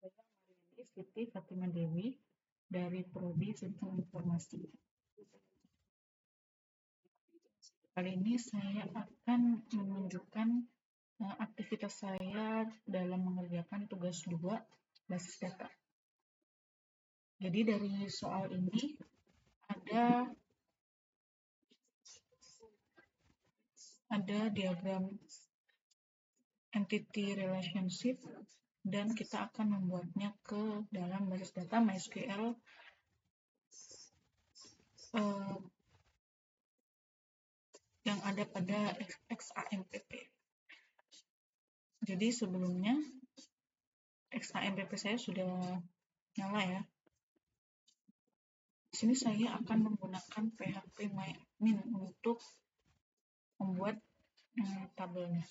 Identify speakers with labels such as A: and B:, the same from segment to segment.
A: Saya Mariani Siti Fatima Dewi dari Prodi Sistem Informasi. Kali ini saya akan menunjukkan aktivitas saya dalam mengerjakan tugas 2 basis data. Jadi dari soal ini ada diagram entity relationship dan kita akan membuatnya ke dalam basis data MySQL yang ada pada XAMPP. Jadi sebelumnya XAMPP saya sudah nyala ya. Di sini saya akan menggunakan PHP MyAdmin untuk membuat tabelnya.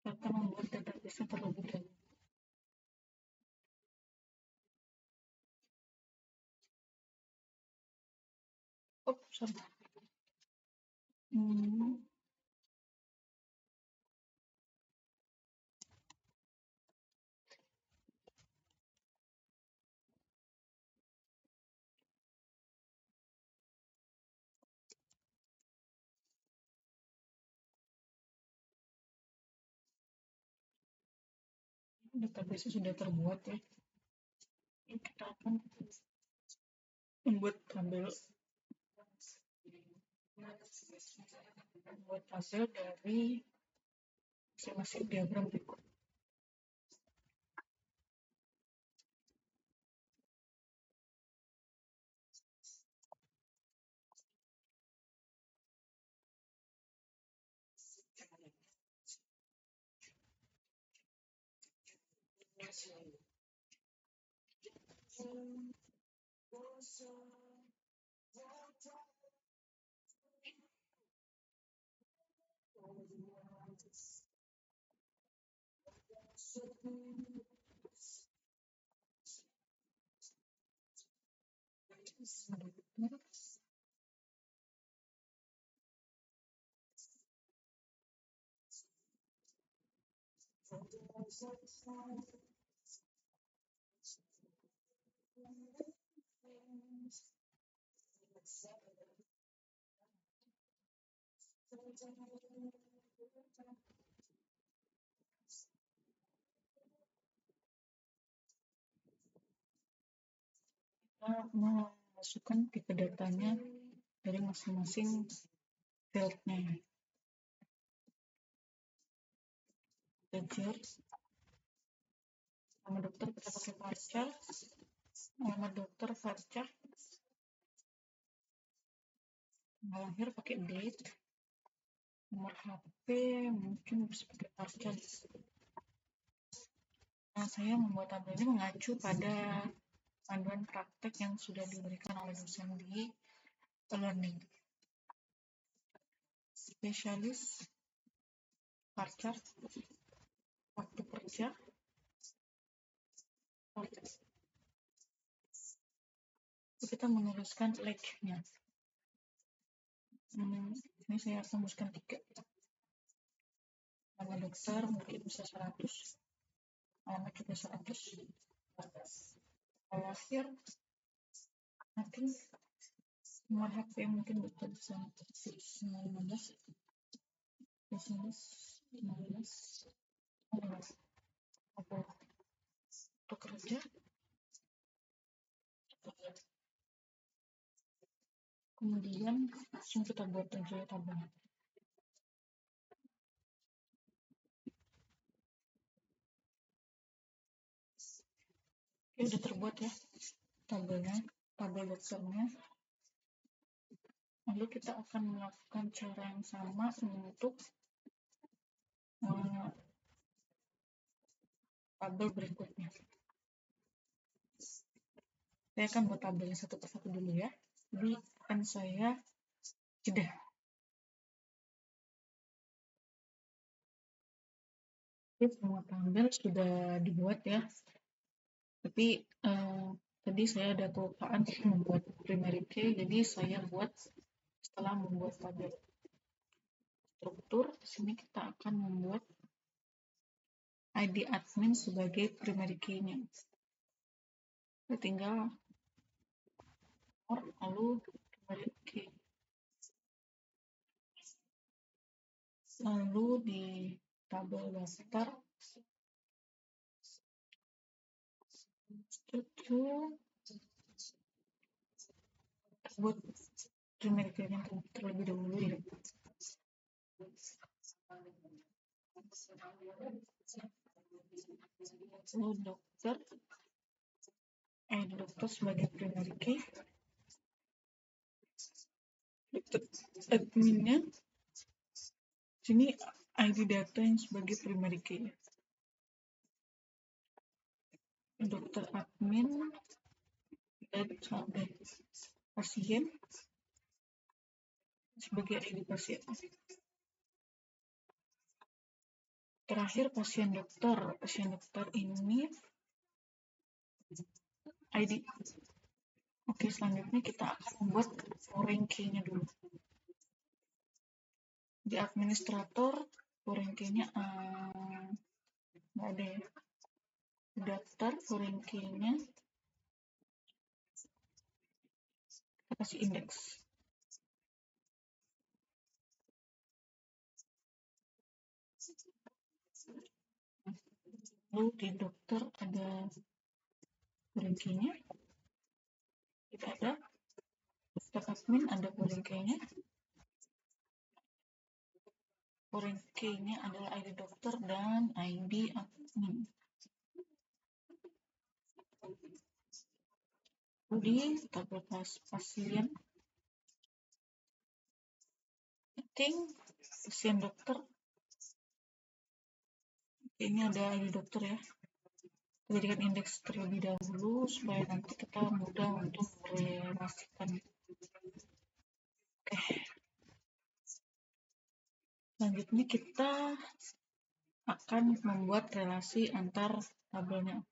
A: Kita akan membuat database terlebih dahulu. Database sudah terbuat ya. Ini kita akan membuat tabel dari masing-masing diagram berikut. Kita memasukkan tipe datanya dari masing-masing fieldnya. Nama dokter kita pakai varchar, nama dokter varchar, tanggal lahir pakai date, nomor HP mungkin bisa pakai varchar. Nah, saya membuat tabel ini mengacu pada panduan praktek yang sudah diberikan oleh dosen di e-learning. Spesialis varchar, waktu kerja, kita menuliskan leg-nya. Ini saya tembuskan 3. Nama dokter mungkin bisa 100, alamat juga 100. Lahir mungkin nomor HP mungkin bisa 15, 15. Untuk kerja kemudian langsung kita buat aja tabel. Oke, udah terbuat ya tabelnya, tabel dokternya. Lalu kita akan melakukan cara yang sama untuk tabel berikutnya. Saya akan buat tabelnya satu persatu dulu ya. Jadi akan saya jeda. Jadi semua tabel sudah dibuat ya. Tapi tadi saya ada kelupaan membuat primary key, jadi saya buat setelah membuat tabel. struktur, di sini kita akan membuat ID admin sebagai primary key-nya. Kita tinggal lalu primary key. Lalu di tabel daftar struktur buat primary key-nya terlebih dahulu ya. Lalu dokter dokter sebagai primary key, dokter adminnya sini ID data yang sebagai primary key. Dokter admin dan pasien sebagai ID pasien. Terakhir pasien dokter ini ID. Oke, selanjutnya kita akan membuat foreign key-nya dulu. Di administrator foreign key-nya nggak ada ya. Daftar foreign key-nya kita kasih indeks. Lalu di dokter ada foreign key-nya, kita ada dokter admin ada foreign key-nya. Foreign key-nya adalah ID dokter dan ID admin. Di tabel pasien pasien dokter ini ada ID dokter ya. Kita jadikan indeks terlebih dahulu supaya nanti kita mudah untuk merelasikan. Oke. Selanjutnya kita akan membuat relasi antar tabelnya.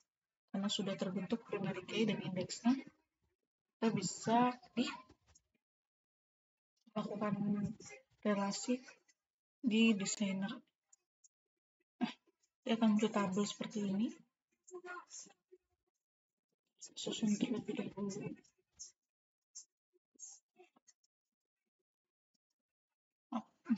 A: Karena sudah terbentuk primary key dan indeksnya, kita bisa melakukan relasi di desainer. Dia akan muncul tabel seperti ini. Susun terlebih dahulu. Oke.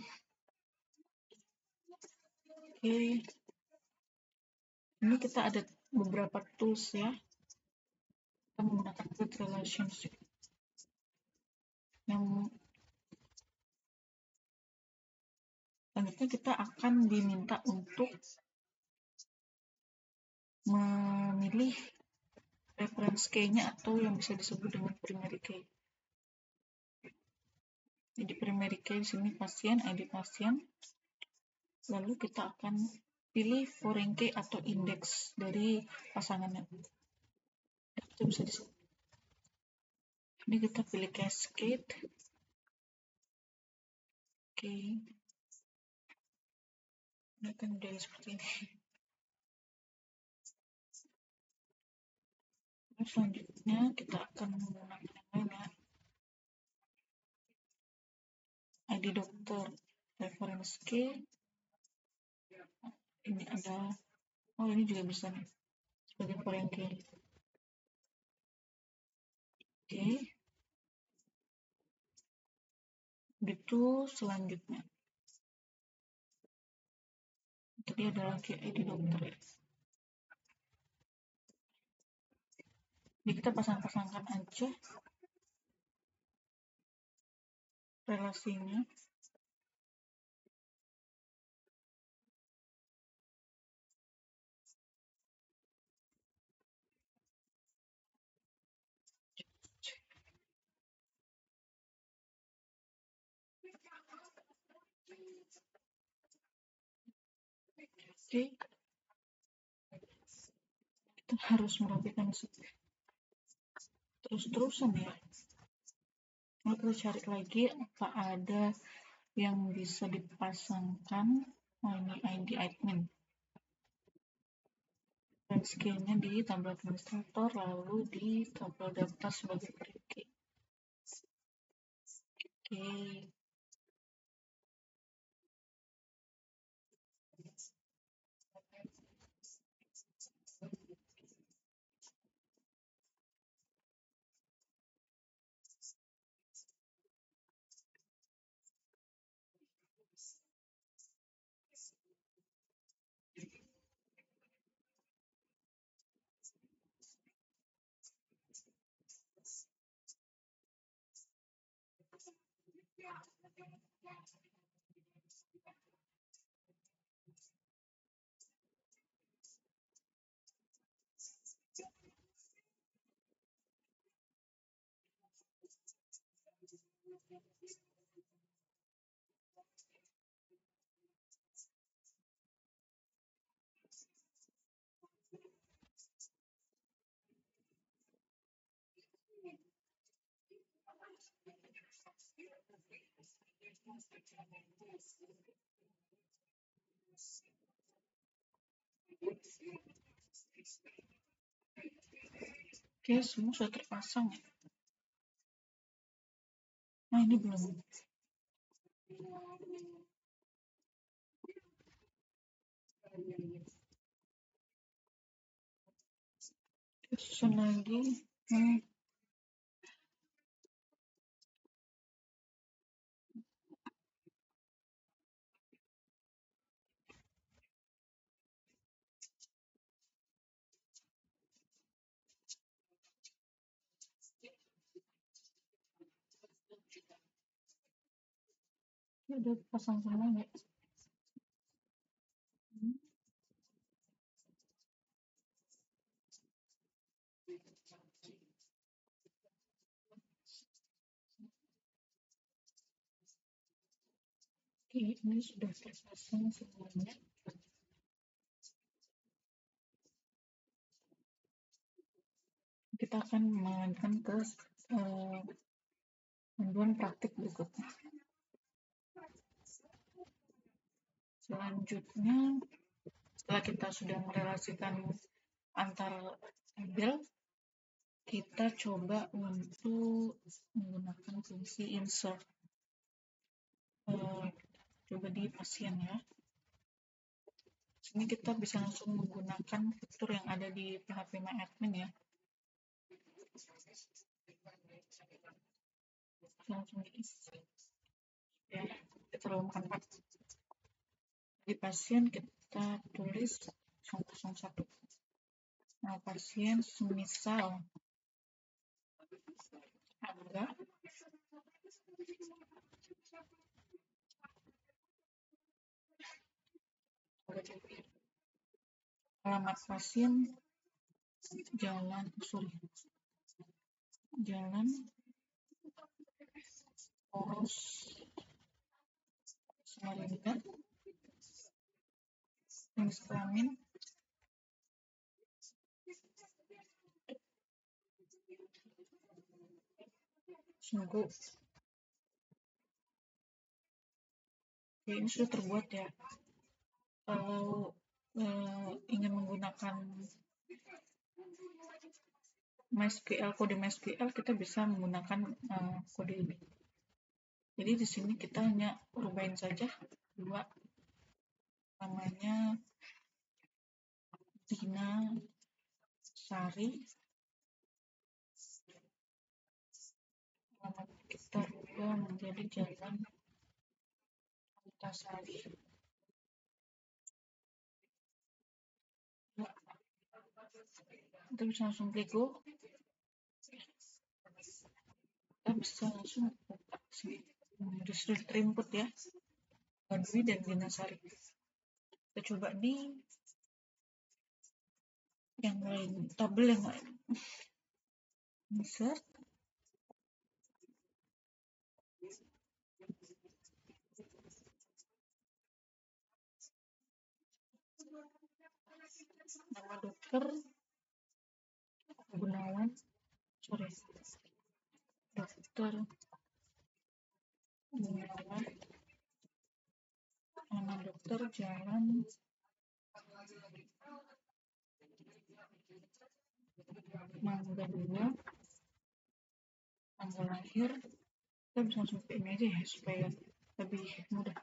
A: Ini kita ada beberapa tools ya. Kita menggunakan grid relationship. Yang selanjutnya kita akan diminta untuk memilih reference key-nya atau yang bisa disebut dengan primary key. Jadi primary key di sini pasien, ID pasien. Lalu kita akan pilih foreign key atau indeks dari pasangannya. Itu bisa disebut. Ini kita pilih cascade. Oke. Ini akan jadi seperti ini. Terus selanjutnya kita akan menggunakan yang lain ya. ID dokter, reference key. Ini ada, ini juga bisa nih sebagai foreign key. Oke. Begitu selanjutnya. Tadi ada lagi ID dokter ya. Jadi kita pasang-pasangkan aja relasinya. Oke. Kita harus merapikan terus-terusan ya. Lalu kita cari lagi apa ada yang bisa dipasangkan. Ini ID admin. Dan skill-nya di tabel administrator, lalu di tabel daftar sebagai primary. Oke. Oke, semua sudah terpasang ya. Nah, ini belum. Susun lagi. Udah pasang semua ya. Oke, ini sudah terpasang semuanya. Kita akan melanjutkan ke panduan praktik berikutnya. Selanjutnya, setelah kita sudah merelasikan antar tabel, kita coba untuk menggunakan fungsi insert. Coba di pasien ya. Sini kita bisa langsung menggunakan fitur yang ada di PHP MyAdmin ya. Langsung di ya, kita terlalu di pasien kita tulis 001. Nah, pasien semisal Angga, alamat pasien Jalan Poros Samarinda, jenis kelamin Sungguh. Oke, ini sudah terbuat ya. Kalau ingin menggunakan MySQL, kode MySQL, kita bisa menggunakan kode ini. Jadi di sini kita hanya perubahin saja dua, namanya Dina Sari, alamat kita ubah menjadi Jalan Antasari. Kita bisa langsung klik go. Kita bisa langsung buka sini. Sudah terinput ya, Badwi dan Dinasari. Kita coba di yang lain, tabel yang lain. Insert. Nama dokter Gunawan, dokter Gunawan, nama dokter Jalan Mangga 2, tanggal lahir. Kita bisa langsung ke ini aja ya supaya lebih mudah.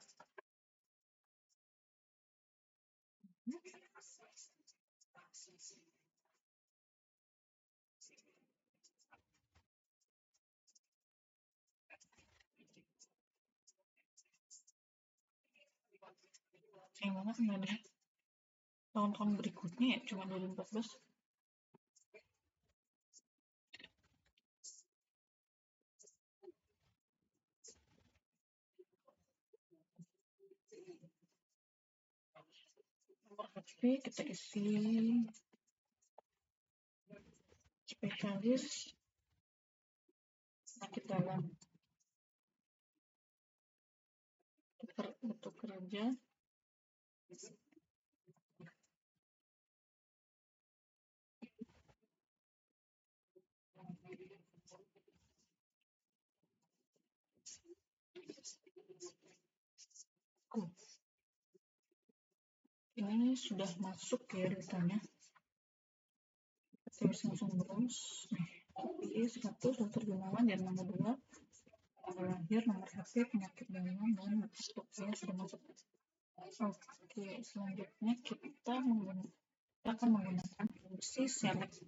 A: Sayang banget nggak ada tahun-tahun berikutnya ya, cuma 2014. Tapi kita isi spesialis penyakit dalam untuk kerja ini sudah masuk ya datanya. Kita bisa langsung browse. Pilih 1 Dr. Gunawan dan nomor 2 tanggal lahir, nomor HP, penyakit dalam, dan strukturnya sudah masuk. Oke, selanjutnya kita akan menggunakan fungsi select.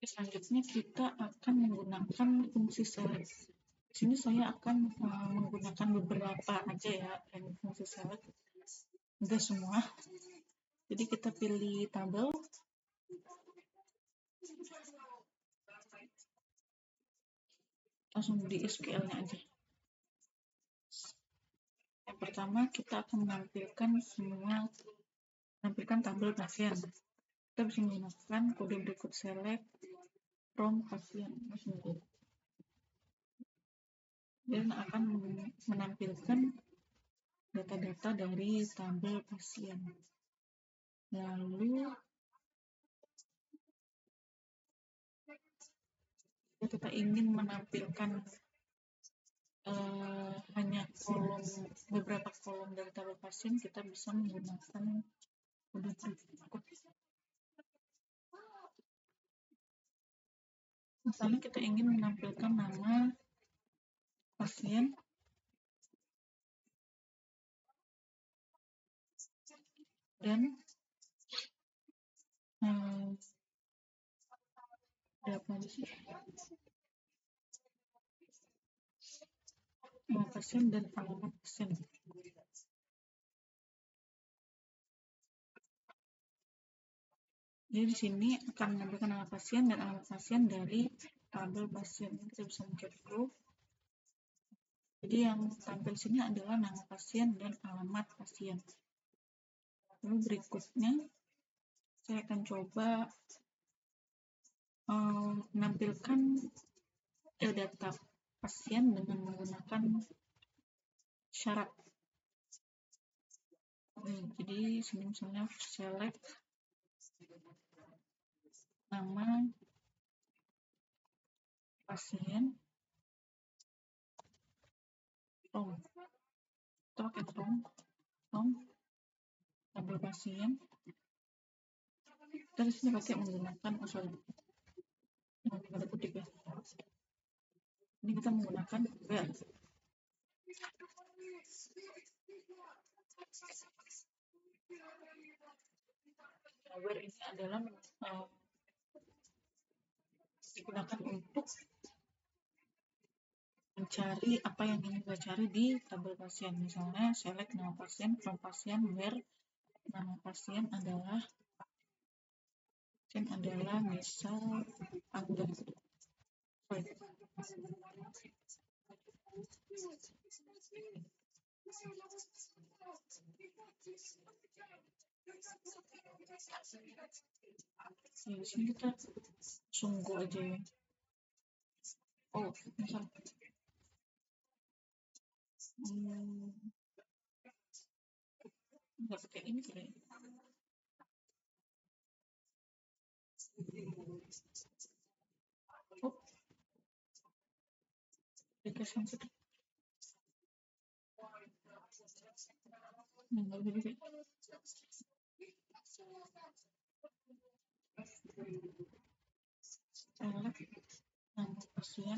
A: Selanjutnya kita akan menggunakan fungsi select. Di sini saya akan menggunakan beberapa aja ya dari fungsi select, enggak semua. Jadi kita pilih tabel, langsung di SQL-nya aja. Yang pertama kita akan menampilkan tabel pasien. Kita bisa menggunakan kode berikut select from pasien dan akan menampilkan data-data dari tabel pasien. Lalu kita ingin menampilkan hanya beberapa kolom dari tabel pasien, kita bisa menggunakan kode berikut. Misalnya kita ingin menampilkan nama pasien dan berapa sih? Nama pasien dan alamat pasien. Jadi di sini akan menampilkan nama pasien dan alamat pasien dari tabel pasien. Kita bisa mencari. Jadi yang tampil sini adalah nama pasien dan alamat pasien. Lalu berikutnya saya akan coba menampilkan data pasien dengan menggunakan syarat. Jadi sini misalnya select nama pasien, kita pakai from tabel pasien. Kita disini pakai menggunakan tanda kutip ya. Ini kita menggunakan where. Where ini adalah digunakan untuk mencari apa yang ingin kita cari di tabel pasien. Misalnya select nama pasien from pasien where nama pasien adalah misal Angga. Di sini kita sungguh aja ya. Misal nggak pakai ini kali. Aplikasi sedikit. Nggak jadi. Nama pasien.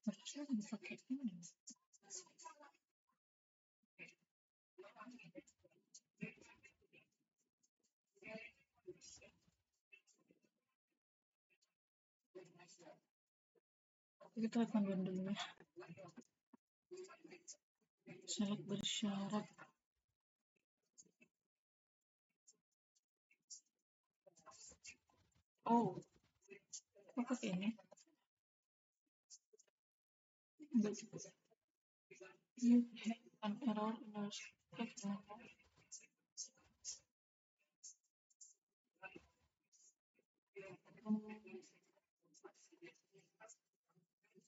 A: Harusnya dipakai ini. Kita akan dulu ya. Select bersyarat. pakai ini? Enggak juga. You have an error in your script.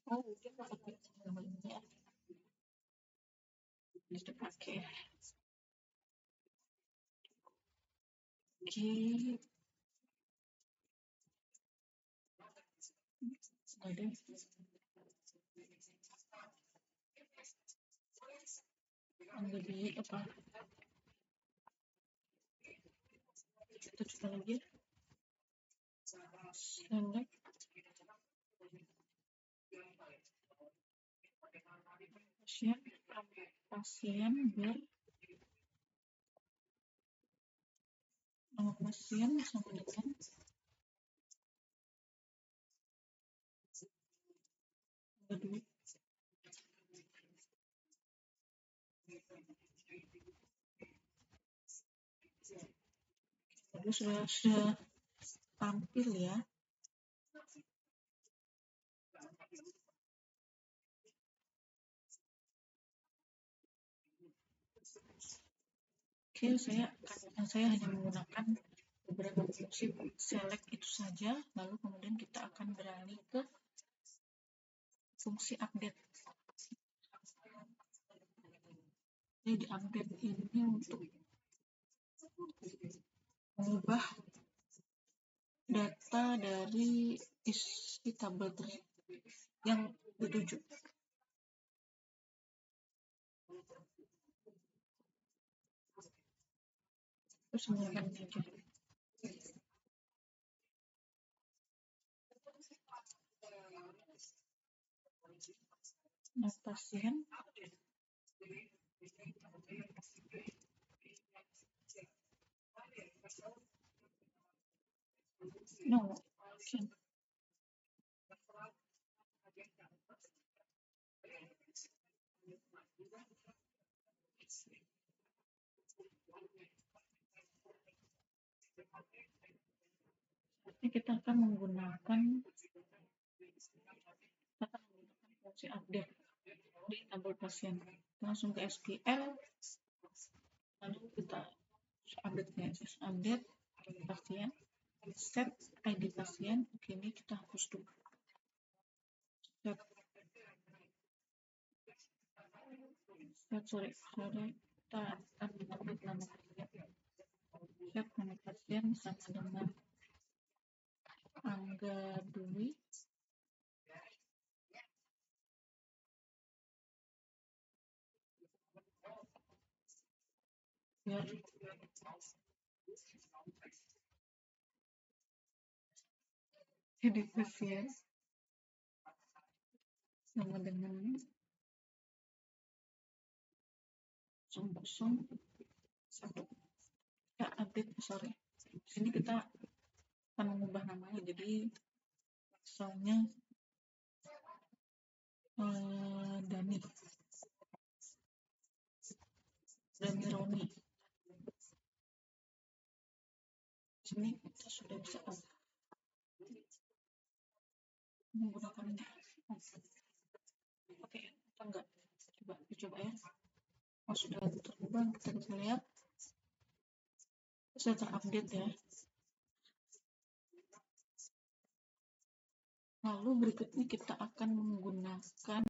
A: Oh, dia mau pakai nama ini ya. Bisa pakai. Oke. Ada. Yang lebih apa? Kita coba lagi. Select pasien ber nama pasien sama dengan duit. Lalu sudah tampil ya. Oke, saya hanya menggunakan beberapa fungsi select itu saja, lalu kemudian kita akan beralih ke fungsi update. Jadi di update ini untuk mengubah data dari isi tabel yang dituju. Terus menggunakan aja. Nah, pasien no option. Ini kita akan menggunakan fungsi update di tabel pasien. Langsung ke SQL, lalu kita update pasien, set ID pasien. Oke, ini kita hapus dulu. Sorry, kita akan update nama pasien. Set nama pasien sama dengan Angga Dwi. Biar jadi pasien sama dengan 001. Kita update, sorry. Di sini kita akan mengubah namanya, jadi misalnya Dani Roni. Di sini kita sudah bisa menggunakan ini. Oke, atau enggak? Coba ya. Oh, sudah terubah, kita bisa lihat sudah terupdate ya. Lalu berikutnya kita akan menggunakan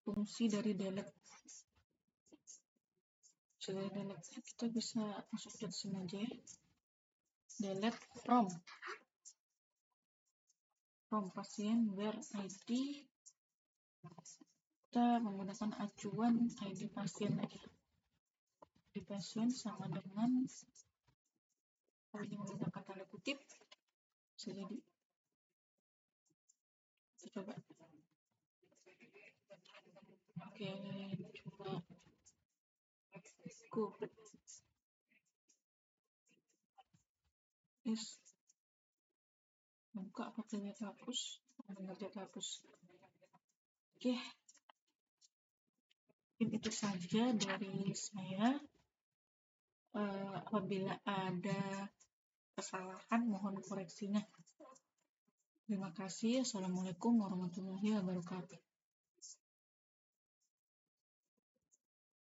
A: fungsi dari delete. Dari delete kita bisa masuk ke sini aja ya. Delete from pasien where ID, kita menggunakan acuan ID pasien aja. ID pasien sama dengan ini menggunakan tanda kutip, bisa jadi. Kita coba. Oke, coba go is buka apa ternyata hapus, mengerjakan hapus. Oke, itu saja dari saya. Apabila ada kesalahan mohon koreksinya. Terima kasih. Assalamualaikum warahmatullahi wabarakatuh.